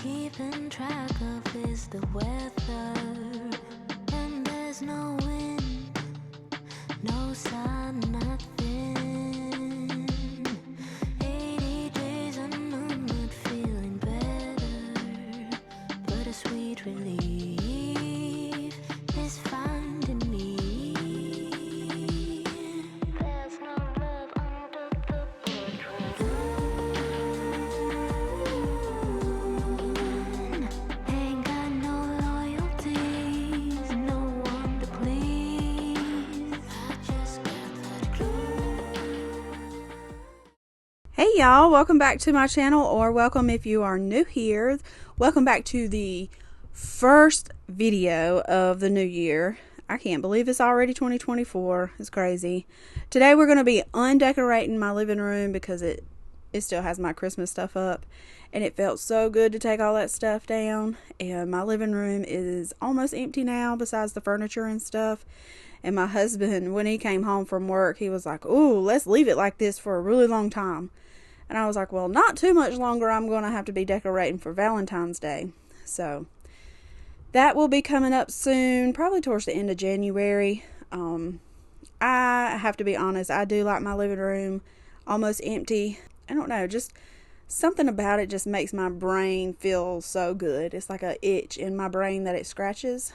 keeping track of is the weather, and there's no wind, no sun, nothing. 80 days and I'm not feeling better, but a sweet relief is finding me. There's no love under the portrait. Ain't got no loyalties, no one to please. I just got that glue. Hey y'all, welcome back to my channel, or welcome if you are new here. Welcome back to the first video of the new year. I can't believe it's already 2024. It's crazy. Today we're going to be undecorating my living room because it still has my Christmas stuff up, and it felt so good to take all that stuff down. And my living room is almost empty now besides the furniture and stuff. And my husband, when he came home from work, he was like, "Ooh, let's leave it like this for a really long time." And I was like, well, not too much longer. I'm going to have to be decorating for Valentine's Day. So that will be coming up soon, probably towards the end of January. I have to be honest, I do like my living room almost empty. I don't know, just something about it just makes my brain feel so good. It's like an itch in my brain that it scratches.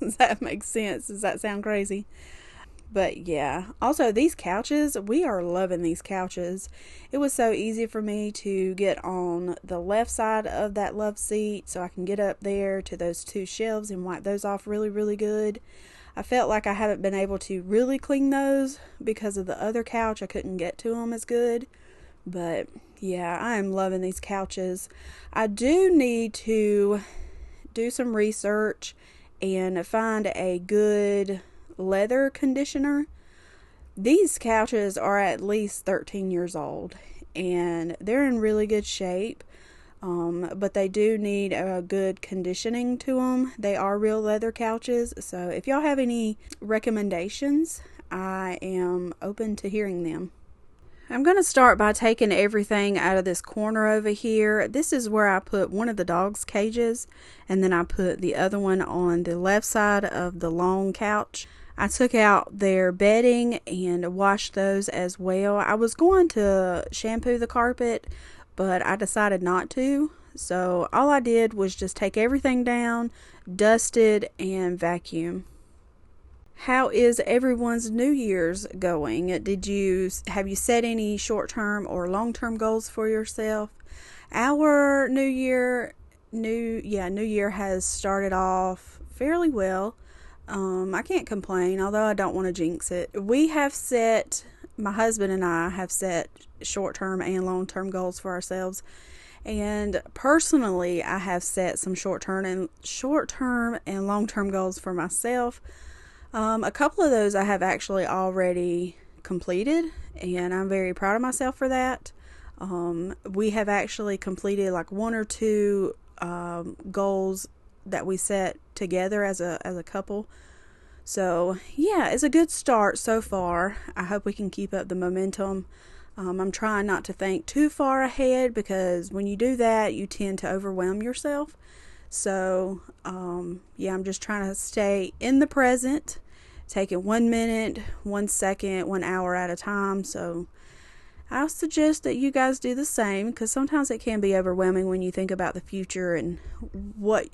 Does that make sense? Does that sound crazy? But yeah, also these couches, we are loving these couches. It was so easy for me to get on the left side of that love seat so I can get up there to those two shelves and wipe those off really, really good. I felt like I haven't been able to really clean those because of the other couch. I couldn't get to them as good. But yeah, I am loving these couches. I do need to do some research and find a good leather conditioner. These couches are at least 13 years old and they're in really good shape, but they do need a good conditioning to them. They are real leather couches, so if y'all have any recommendations, I am open to hearing them. I'm going to start by taking everything out of this corner over here. This is where I put one of the dog's cages, and then I put the other one on the left side of the long couch. I took out their bedding and washed those as well. I was going to shampoo the carpet, but I decided not to. So all I did was just take everything down, dusted, and vacuum. How is everyone's New Year's going? Have you set any short-term or long-term goals for yourself? Our New Year has started off fairly well. I can't complain, although I don't want to jinx it. My husband and I have set short-term and long-term goals for ourselves. And personally, I have set some short-term and long-term goals for myself. A couple of those I have actually already completed, and I'm very proud of myself for that. We have actually completed like one or two goals that we set together as a couple. So yeah, it's a good start so far. I hope we can keep up the momentum. I'm trying not to think too far ahead, because when you do that, you tend to overwhelm yourself. So yeah, I'm just trying to stay in the present, take it 1 minute, 1 second, 1 hour at a time. So I'll suggest that you guys do the same, because sometimes it can be overwhelming when you think about the future and what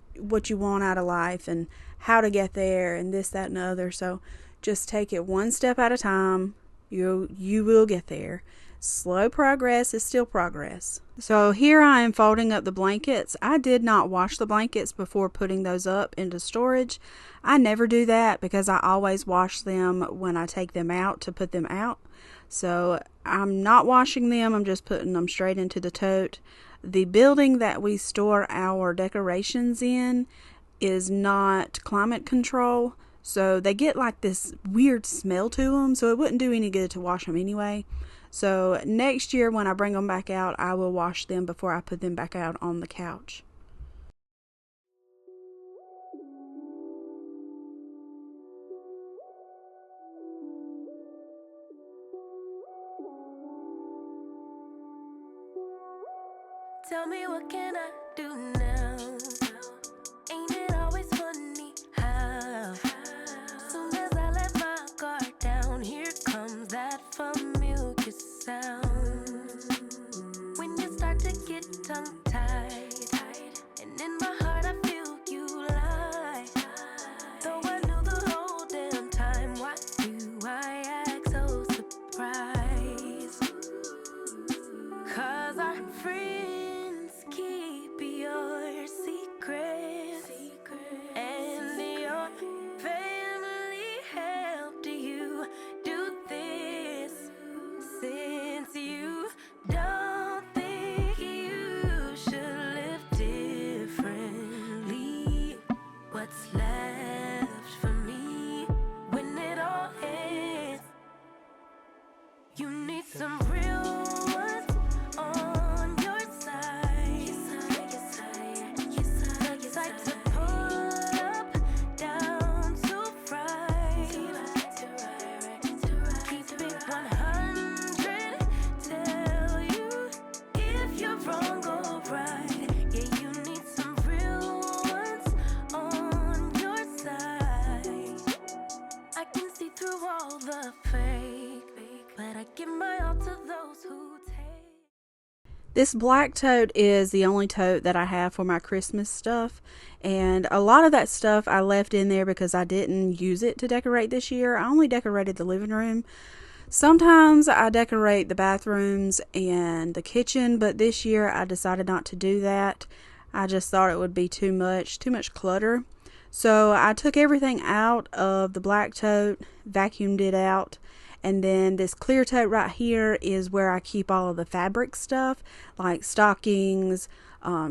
you want out of life and how to get there and this, that, and the other. So just take it one step at a time. You will get there. Slow progress is still progress. So here I am folding up the blankets. I did not wash the blankets before putting those up into storage. I never do that because I always wash them when I take them out to put them out. So I'm not washing them. I'm just putting them straight into the tote. The building that we store our decorations in is not climate control, so they get like this weird smell to them, so it wouldn't do any good to wash them anyway. So next year when I bring them back out, I will wash them before I put them back out on the couch. tell me what can I do now? Ain't it always funny how soon as I let my guard down, here comes that familiar sound. When you start to get tongue-tied, and in my heart I feel you lie. Though I knew the whole damn time, why do I act so surprised? 'Cause our friends keep your secrets, and your family helped you do this. Since you don't think you should live differently, what's left for me when it all ends? You need some real ones on your side. The type to pull up, down to right. Keep it 100. Tell you if you're wrong or right. Yeah, you need some real ones on your side. I can see through all the fake, but I give my all to those who take. This black tote is the only tote that I have for my Christmas stuff, and a lot of that stuff I left in there because I didn't use it to decorate this year. I only decorated the living room. Sometimes I decorate the bathrooms and the kitchen, but this year I decided not to do that. I just thought it would be too much clutter. So I took everything out of the black tote, vacuumed it out, and then this clear tote right here is where I keep all of the fabric stuff, like stockings,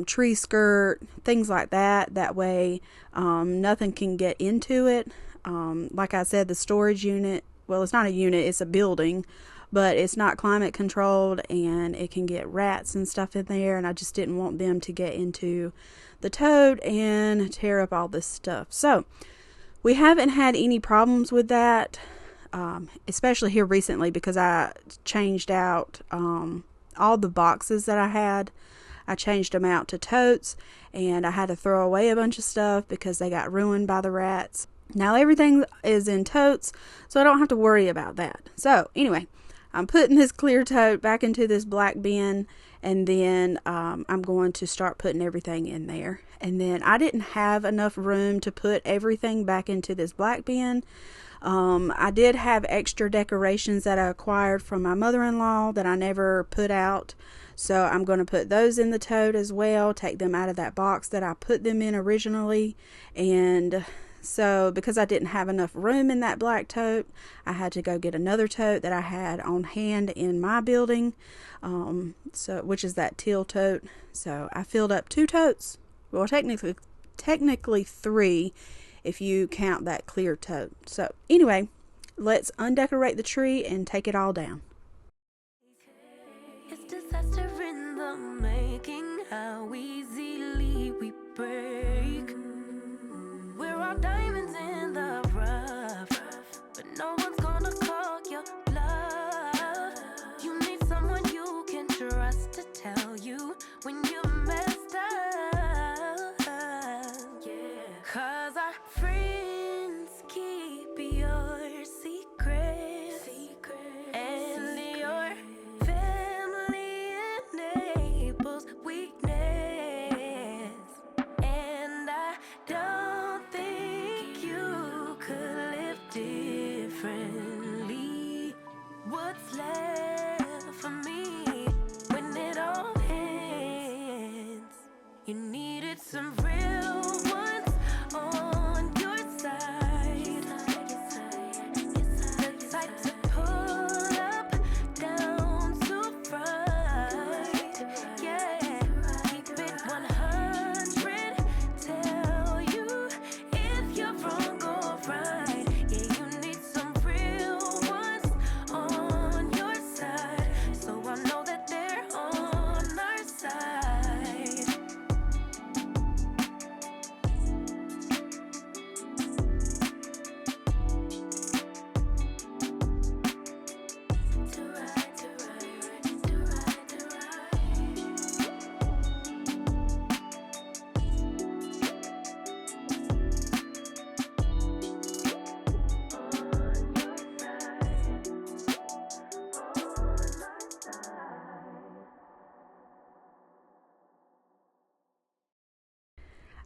tree skirt, things like that. That way nothing can get into it. Like I said, the storage unit, well, it's not a unit, it's a building, but it's not climate controlled, and it can get rats and stuff in there, and I just didn't want them to get into the tote and tear up all this stuff. So we haven't had any problems with that, especially here recently, because I changed out all the boxes that I had. I changed them out to totes, and I had to throw away a bunch of stuff because they got ruined by the rats. Now everything is in totes, so I don't have to worry about that. So anyway, I'm putting this clear tote back into this black bin, and then I'm going to start putting everything in there. And then I didn't have enough room to put everything back into this black bin. I did have extra decorations that I acquired from my mother-in-law that I never put out, so I'm going to put those in the tote as well, take them out of that box that I put them in originally. And so because I didn't have enough room in that black tote, I had to go get another tote that I had on hand in my building, which is that teal tote. So I filled up 2 totes, well, technically 3 if you count that clear tote. So anyway, let's undecorate the tree and take it all down. It's disaster in the making, how easily we break. We're all diamonds in the rough, but no one's gonna call your bluff. You need someone you can trust to tell you when you messed up. Yeah. 'Cause our friends keep your secrets, and your family enables weakness. And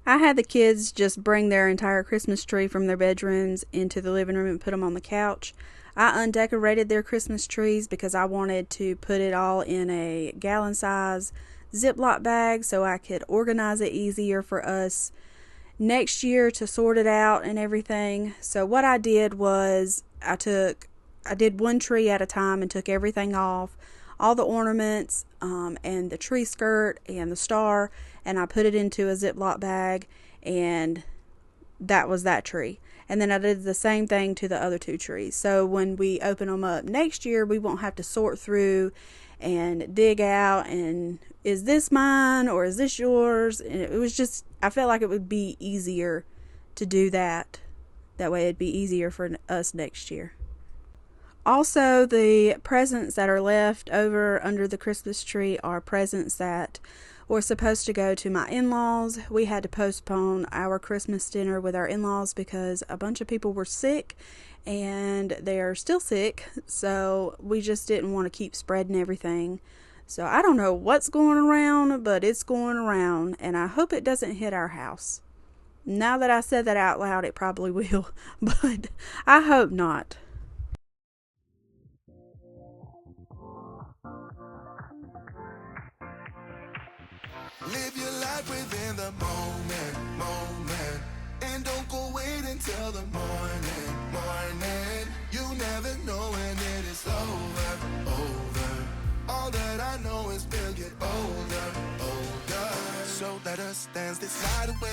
I had the kids just bring their entire Christmas tree from their bedrooms into the living room and put them on the couch. I undecorated their Christmas trees because I wanted to put it all in a gallon size Ziploc bag so I could organize it easier for us next year to sort it out and everything. So what I did was I did one tree at a time and took everything off, all the ornaments and the tree skirt and the star, and I put it into a Ziploc bag, and that was that tree. And then I did the same thing to the other two trees. So when we open them up next year, we won't have to sort through and dig out and is this mine or is this yours? And it was just, I felt like it would be easier to do that. That way it'd be easier for us next year. Also, the presents that are left over under the Christmas tree are presents that were supposed to go to my in-laws. We had to postpone our Christmas dinner with our in-laws because a bunch of people were sick and they're still sick, so we just didn't want to keep spreading everything. So I don't know what's going around, but it's going around, and I hope it doesn't hit our house. Now that I said that out loud, it probably will, but I hope not. Live your life within the moment, and don't go wait until the morning. You never know when it is over. All that I know is we'll get older. So let us dance this night away.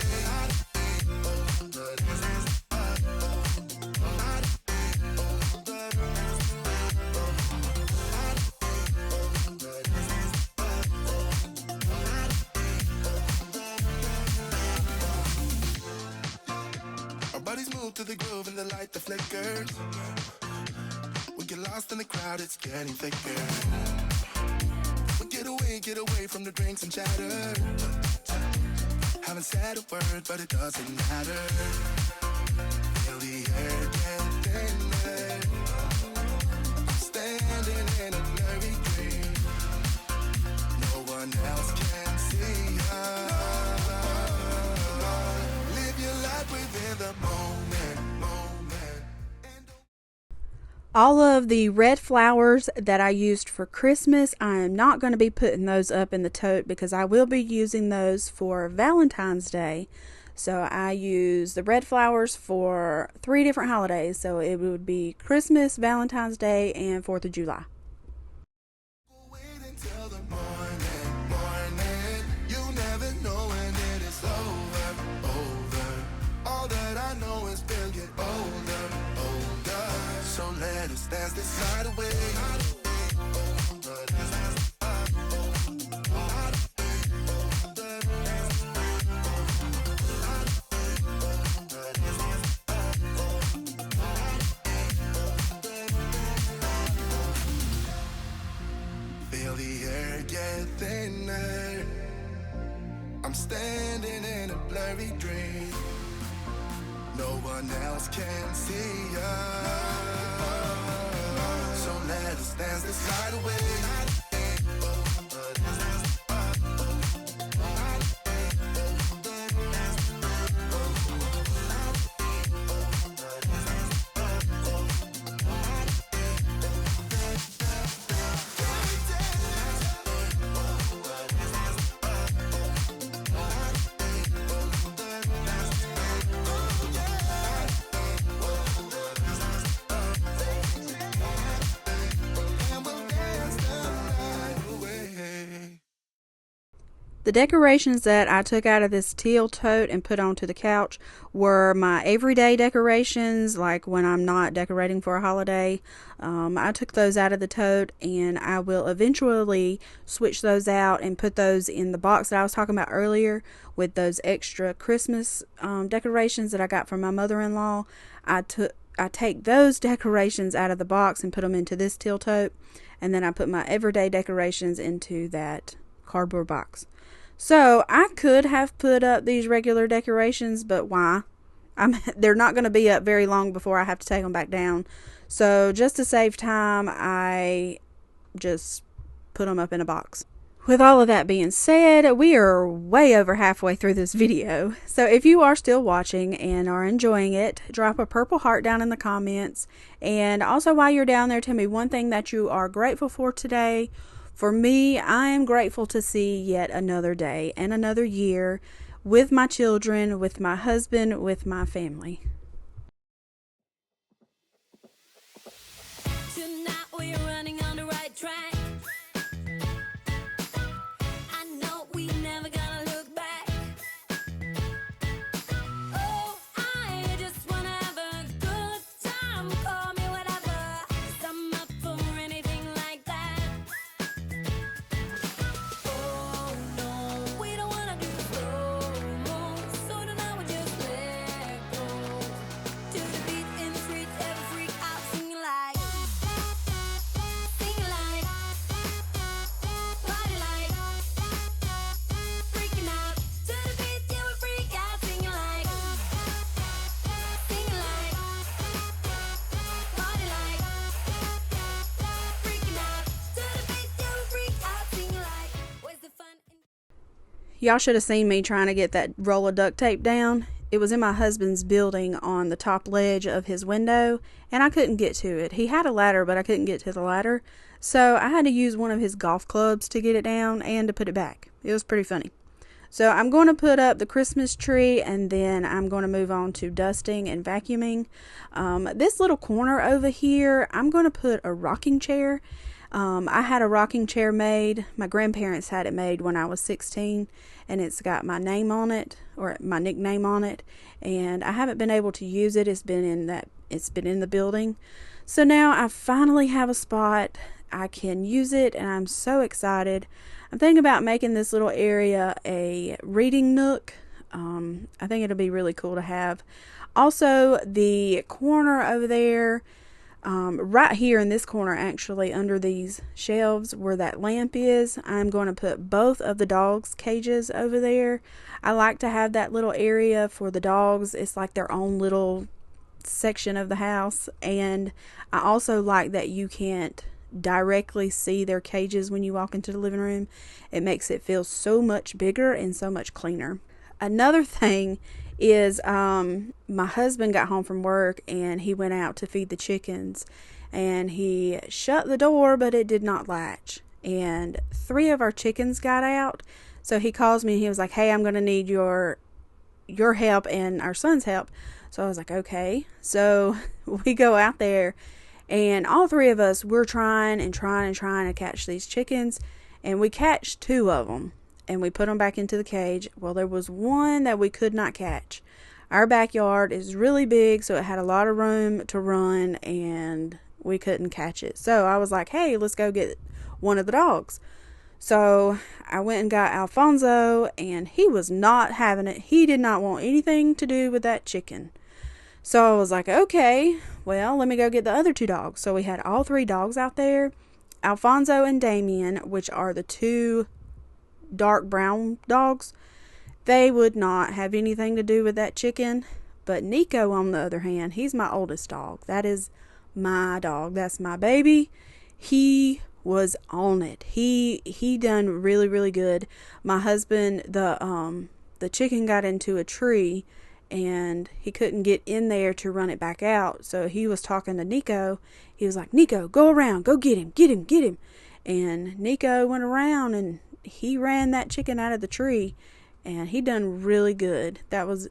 Our bodies move to the groove and the light that flickers. We get lost in the crowd, it's getting thicker. We get away from the drinks and chatter. Haven't said a word, but it doesn't matter. Feel the air get thinner. I'm standing in a blurry dream. No one else can see us. Live your life within the moment. All of the red flowers that I used for Christmas, I am not going to be putting those up in the tote because I will be using those for Valentine's Day. So I use the red flowers for 3 different holidays. So it would be Christmas, Valentine's Day, and 4th of July. Wait until the morning. You never know when it is over. All that I know is we'll get older. So let us dance this night away. Feel the air get thinner. I'm standing in a blurry dream. No one else can see us. So let us dance this night away. The decorations that I took out of this teal tote and put onto the couch were my everyday decorations, like when I'm not decorating for a holiday. I took those out of the tote, and I will eventually switch those out and put those in the box that I was talking about earlier with those extra Christmas decorations that I got from my mother-in-law. I take those decorations out of the box and put them into this teal tote, and then I put my everyday decorations into that cardboard box. So I could have put up these regular decorations, but why? They're not going to be up very long before I have to take them back down. So just to save time, I just put them up in a box. With all of that being said, we are way over halfway through this video. So if you are still watching and are enjoying it, drop a purple heart down in the comments. And also while you're down there, tell me one thing that you are grateful for today. For me, I am grateful to see yet another day and another year with my children, with my husband, with my family. Tonight we're running on the right track. I know we never gonna look back. Oh, I just wanna have a good time. Call me whatever, 'cause I'm up for anything like that. Oh no, we don't wanna do slow-mo, so tonight we just let go. To the beat in the street, every freak out singing like, party like, freaking out. To the beat, yeah, we freak out singing like, party like, freaking out. To the beat, yeah, we freak out singing like, where's the fun in Y'all should have seen me trying to get that roll of duct tape down. It was in my husband's building on the top ledge of his window, and I couldn't get to it. He had a ladder, but I couldn't get to the ladder. So I had to use one of his golf clubs to get it down and to put it back. It was pretty funny. So I'm going to put up the Christmas tree, and then I'm going to move on to dusting and vacuuming. This little corner over here, I'm going to put a rocking chair. I had a rocking chair made. My grandparents had it made when I was 16, and it's got my name on it, or my nickname on it, and I haven't been able to use it. It's been in the building. So now I finally have a spot. I can use it, and I'm so excited. I'm thinking about making this little area a reading nook. I think it'll be really cool to have. Also, the corner over there, right here in this corner, actually, under these shelves where that lamp is, I'm going to put both of the dogs' cages over there. I like to have that little area for the dogs. It's like their own little section of the house. And I also like that you can't directly see their cages when you walk into the living room. It makes it feel so much bigger and so much cleaner. Another thing is my husband got home from work and he went out to feed the chickens, and he shut the door, but it did not latch, and 3 of our chickens got out. So he calls me and he was like, hey, I'm going to need your help and our son's help. So I was like, okay. So we go out there, and all 3 of us, we're trying to catch these chickens, and we catch 2 of them. And we put them back into the cage. Well, there was one that we could not catch. Our backyard is really big, so it had a lot of room to run, and we couldn't catch it. So I was like, hey, let's go get one of the dogs. So I went and got Alfonso, and he was not having it. He did not want anything to do with that chicken. So I was like, okay, well, let me go get the other 2 dogs. So we had all 3 dogs out there. Alfonso and Damien, which are the 2 dark brown dogs, they would not have anything to do with that chicken. But Nico, on the other hand, he's my oldest dog. That is my dog. That's my baby. He was on it. He done really, really good. My husband, the chicken got into a tree, and he couldn't get in there to run it back out. So he was talking to Nico. He was like, Nico, go around, go get him. And Nico went around, and he ran that chicken out of the tree, and he done really good.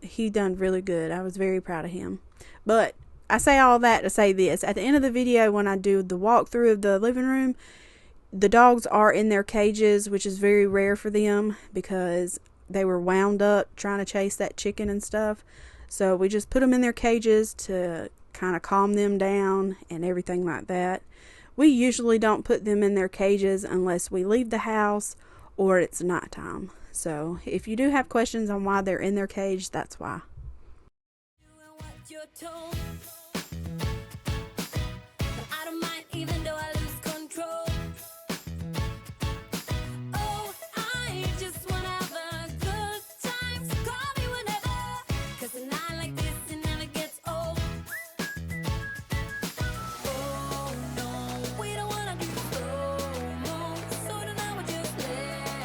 He done really good. I was very proud of him. But I say all that to say this. At the end of the video, when I do the walkthrough of the living room, the dogs are in their cages, which is very rare for them because they were wound up trying to chase that chicken and stuff. So we just put them in their cages to kind of calm them down and everything like that. We usually don't put them in their cages unless we leave the house or it's nighttime. So if you do have questions on why they're in their cage, that's why. I don't mind even though I lose control. Oh, I just wanna have a good time. So call me whenever, 'cause a night like this, it never gets old. Oh no, we don't wanna do slow-mo, so tonight we just let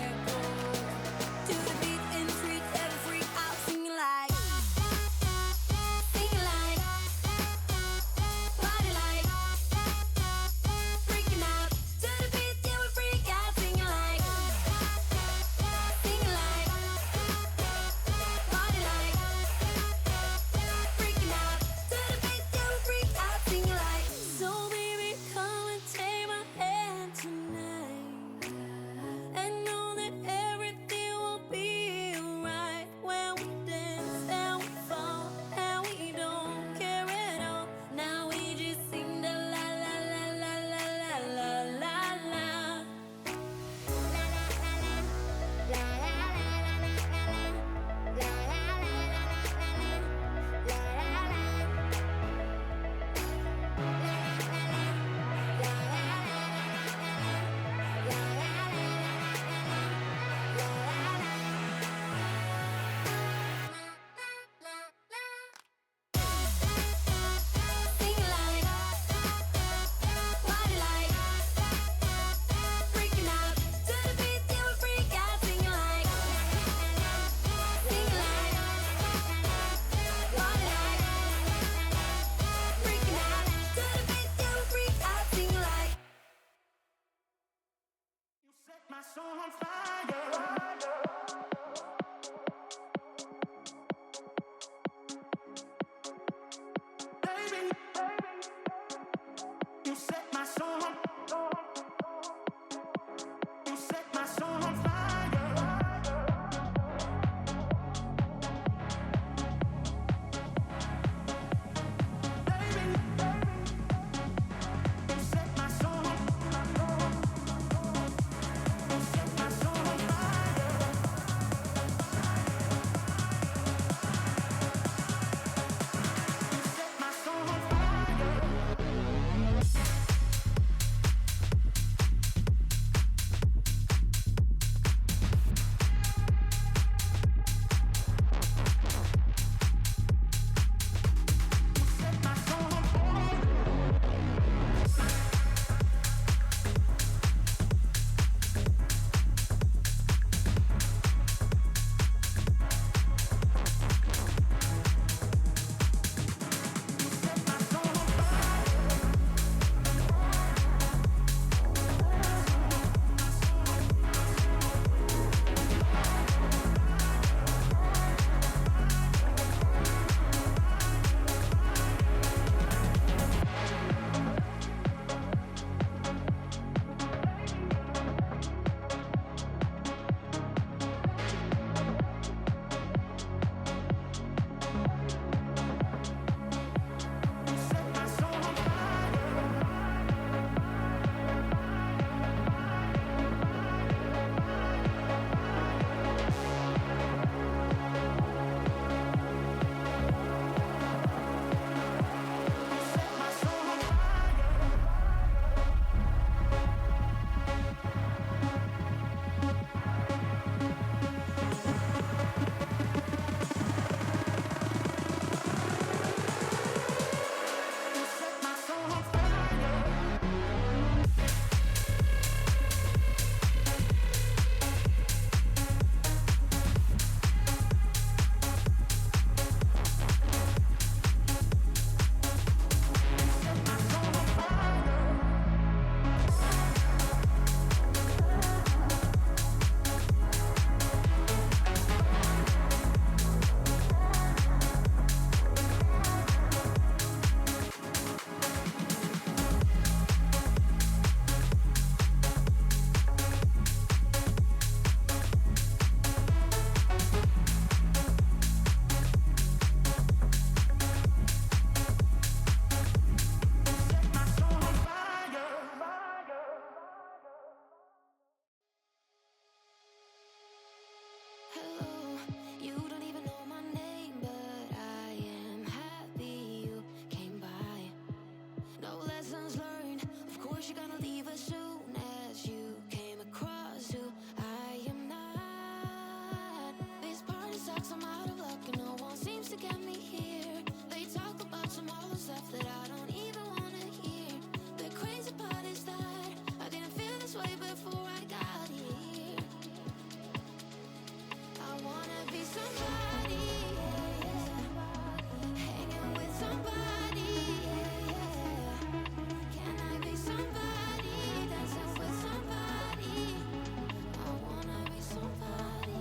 somebody, hanging with somebody, can I be somebody, dancing with somebody, I wanna be somebody.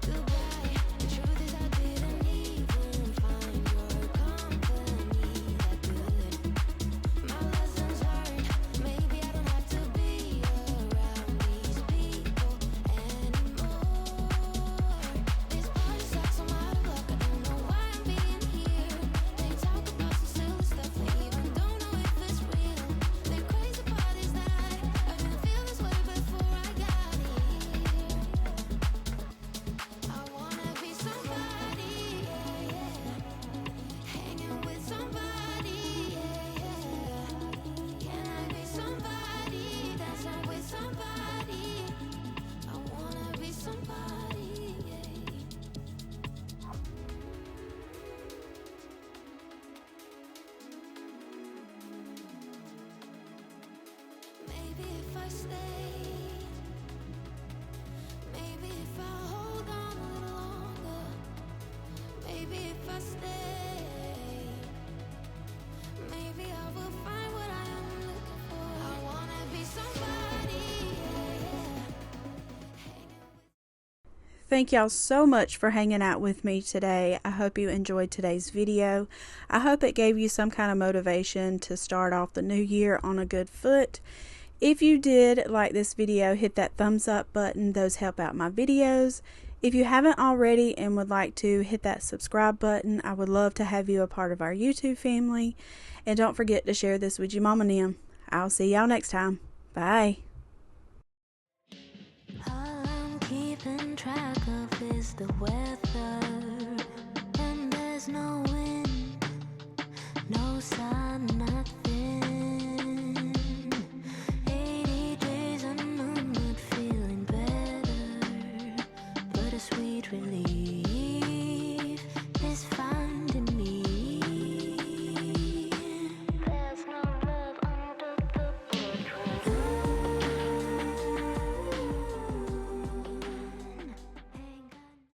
Goodbye. The truth is I didn't even find your company that good. My lessons learned. Maybe I don't have to be around these people anymore. This party sucks, I'm out of luck. I don't know why I'm being here. They talk about some silly stuff, they even don't know if it's real. The crazy part is that I didn't feel this way before I got here. I wanna be somebody, hanging with somebody, can I be somebody, dancing with somebody, I wanna be somebody. Maybe if I stay, maybe if I hold on a little longer, maybe if I stay, maybe I will find what I am looking for. I wanna be somebody, Thank y'all so much for hanging out with me today. I hope you enjoyed today's video. I hope it gave you some kind of motivation to start off the new year on a good foot. If you did like this video, hit that thumbs up button. Those help out my videos. If you haven't already and would like to, hit that subscribe button. I would love to have you a part of our YouTube family. And don't forget to share this with your mom and them. I'll see y'all next time. Bye. all I'm keeping track of is the weather, and there's no wind, no sun.